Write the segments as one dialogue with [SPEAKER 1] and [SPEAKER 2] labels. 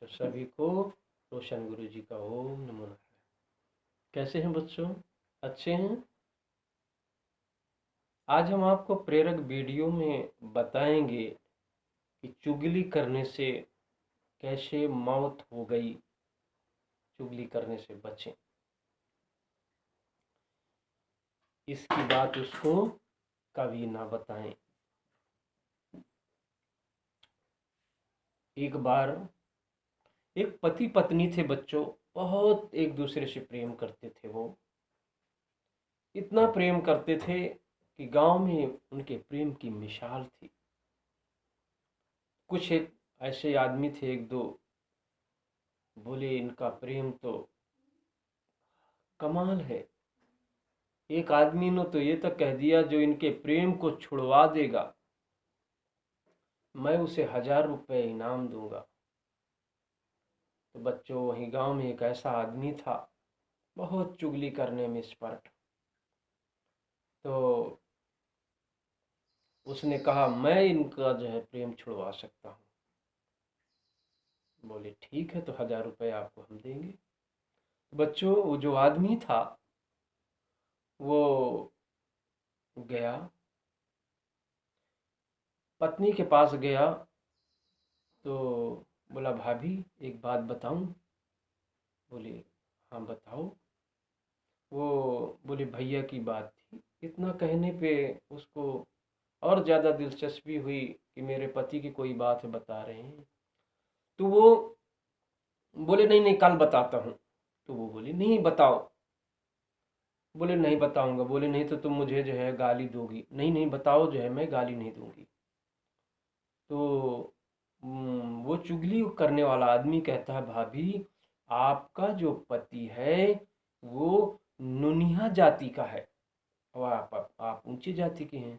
[SPEAKER 1] सभी को रोशन गुरु जी का ओम नमो नारायण। कैसे हैं बच्चों? अच्छे हैं? आज हम आपको प्रेरक वीडियो में बताएंगे कि चुगली करने से कैसे मौत हो गई, चुगली करने से बचें। इसकी बात उसको कभी ना बताएं। एक बार एक पति पत्नी थे बच्चों, बहुत एक दूसरे से प्रेम करते थे। वो इतना प्रेम करते थे कि गांव में उनके प्रेम की मिसाल थी। कुछ एक ऐसे आदमी थे, एक दो, बोले इनका प्रेम तो कमाल है। एक आदमी ने तो ये तक कह दिया, जो इनके प्रेम को छुड़वा देगा मैं उसे 1000 रुपये इनाम दूंगा। तो बच्चों, वहीं गांव में एक ऐसा आदमी था, बहुत चुगली करने में एक्सपर्ट। तो उसने कहा मैं इनका जो है प्रेम छुड़वा सकता हूँ। बोले ठीक है, तो 1000 रुपये आपको हम देंगे। बच्चों, वो जो आदमी था वो गया, पत्नी के पास गया, तो बोला भाभी एक बात बताऊं? बोले हाँ बताओ। वो बोले भैया की बात थी। इतना कहने पे उसको और ज़्यादा दिलचस्पी हुई कि मेरे पति की कोई बात है, बता रहे हैं। तो वो बोले नहीं नहीं, कल बताता हूँ। तो वो बोले नहीं बताओ। बोले नहीं बताऊंगा। बोले नहीं तो तुम मुझे जो है गाली दोगी। नहीं नहीं बताओ, जो है मैं गाली नहीं दूंगी। तो वो चुगली करने वाला आदमी कहता है भाभी, आपका जो पति है वो नुनिया जाति का है और आप ऊंची जाति के हैं।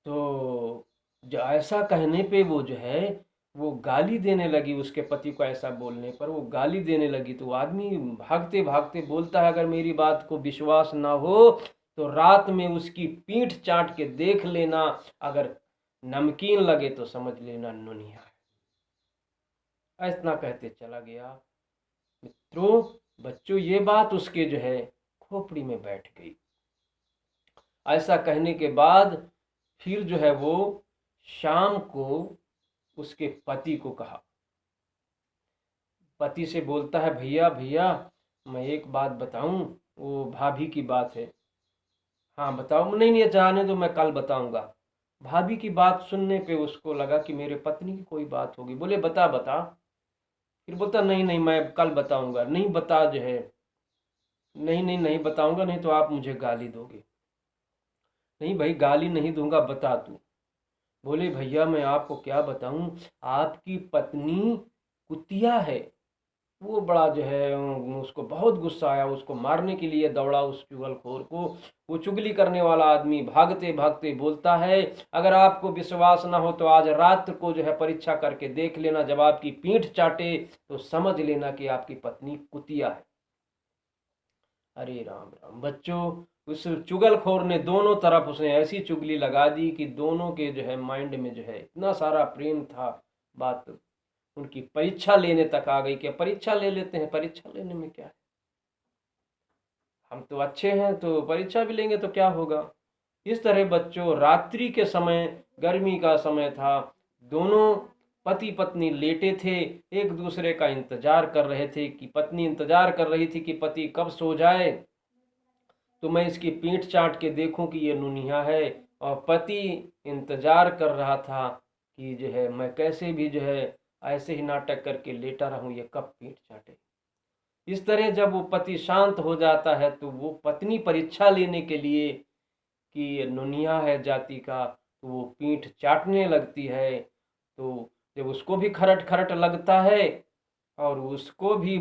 [SPEAKER 1] तो जो ऐसा कहने पे वो जो है वो गाली देने लगी। उसके पति को ऐसा बोलने पर वो गाली देने लगी। तो वो आदमी भागते भागते बोलता है अगर मेरी बात को विश्वास ना हो तो रात में उसकी पीठ चाट के देख लेना, अगर नमकीन लगे तो समझ लेना नुनिया है। इतना कहते चला गया। मित्रों, बच्चों, ये बात उसके जो है खोपड़ी में बैठ गई। ऐसा कहने के बाद फिर जो है वो शाम को उसके पति को कहा। पति से बोलता है भैया भैया मैं एक बात बताऊं? वो भाभी की बात है। हाँ बताओ। नहीं नहीं जाने दो, मैं कल बताऊंगा। भाभी की बात सुनने पे उसको लगा कि मेरे पत्नी की कोई बात होगी। बोले बता बता। फिर बोलता नहीं नहीं मैं कल बताऊंगा। नहीं बता जो है। नहीं नहीं नहीं बताऊंगा, नहीं तो आप मुझे गाली दोगे। नहीं भाई गाली नहीं दूंगा, बता तू। बोले भैया मैं आपको क्या बताऊं, आपकी पत्नी कुतिया है। वो बड़ा जो है उसको बहुत गुस्सा आया, उसको मारने के लिए दौड़ा उस चुगलखोर को। वो चुगली करने वाला आदमी भागते भागते बोलता है अगर आपको विश्वास ना हो तो आज रात को जो है परीक्षा करके देख लेना, जब आपकी पीठ चाटे तो समझ लेना कि आपकी पत्नी कुतिया है। अरे राम राम बच्चों, उस चुगलखोर ने दोनों तरफ उसने ऐसी चुगली लगा दी कि दोनों के जो है माइंड में जो है इतना सारा प्रेम था। बात उनकी परीक्षा लेने तक आ गई। क्या परीक्षा ले लेते हैं, परीक्षा लेने में क्या है, हम तो अच्छे हैं तो परीक्षा भी लेंगे तो क्या होगा। इस तरह बच्चों, रात्रि के समय, गर्मी का समय था, दोनों पति पत्नी लेटे थे, एक दूसरे का इंतजार कर रहे थे कि पत्नी इंतजार कर रही थी कि पति कब सो जाए तो मैं इसकी पीठ चाट के देखूं कि ये नुनिया है, और पति इंतजार कर रहा था कि जो है मैं कैसे भी जो है ऐसे ही नाटक करके लेटा रहूं, ये कब पीठ चाटे। इस तरह जब वो पति शांत हो जाता है तो वो पत्नी परीक्षा लेने के लिए कि ये नुनिया है जाति का, तो वो पीठ चाटने लगती है। तो जब उसको भी खरट खरट लगता है और उसको भी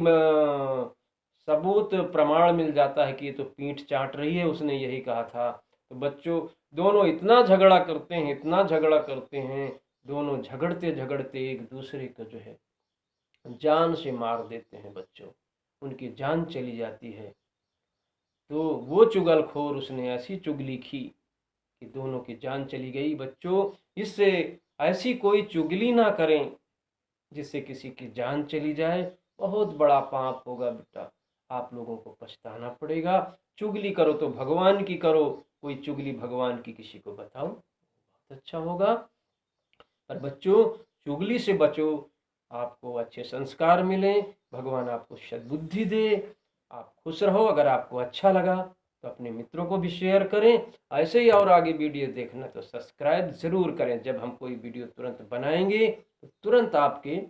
[SPEAKER 1] सबूत प्रमाण मिल जाता है कि ये तो पीठ चाट रही है, उसने यही कहा था। तो बच्चों, दोनों इतना झगड़ा करते हैं, इतना झगड़ा करते हैं, दोनों झगड़ते झगड़ते एक दूसरे को जो है जान से मार देते हैं बच्चों, उनकी जान चली जाती है। तो वो चुगलखोर उसने ऐसी चुगली की कि दोनों की जान चली गई। बच्चों, इससे ऐसी कोई चुगली ना करें जिससे किसी की जान चली जाए, बहुत बड़ा पाप होगा बेटा, आप लोगों को पछताना पड़ेगा। चुगली करो तो भगवान की करो, कोई चुगली भगवान की किसी को बताओ, बहुत अच्छा होगा। पर बच्चों, चुगली से बचो, आपको अच्छे संस्कार मिलें, भगवान आपको सद्बुद्धि दे, आप खुश रहो। अगर आपको अच्छा लगा तो अपने मित्रों को भी शेयर करें। ऐसे ही और आगे वीडियो देखना तो सब्सक्राइब ज़रूर करें। जब हम कोई वीडियो तुरंत बनाएंगे तो तुरंत आपके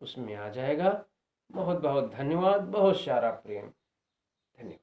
[SPEAKER 1] उसमें आ जाएगा। बहुत बहुत धन्यवाद, बहुत सारा प्रेम, धन्यवाद।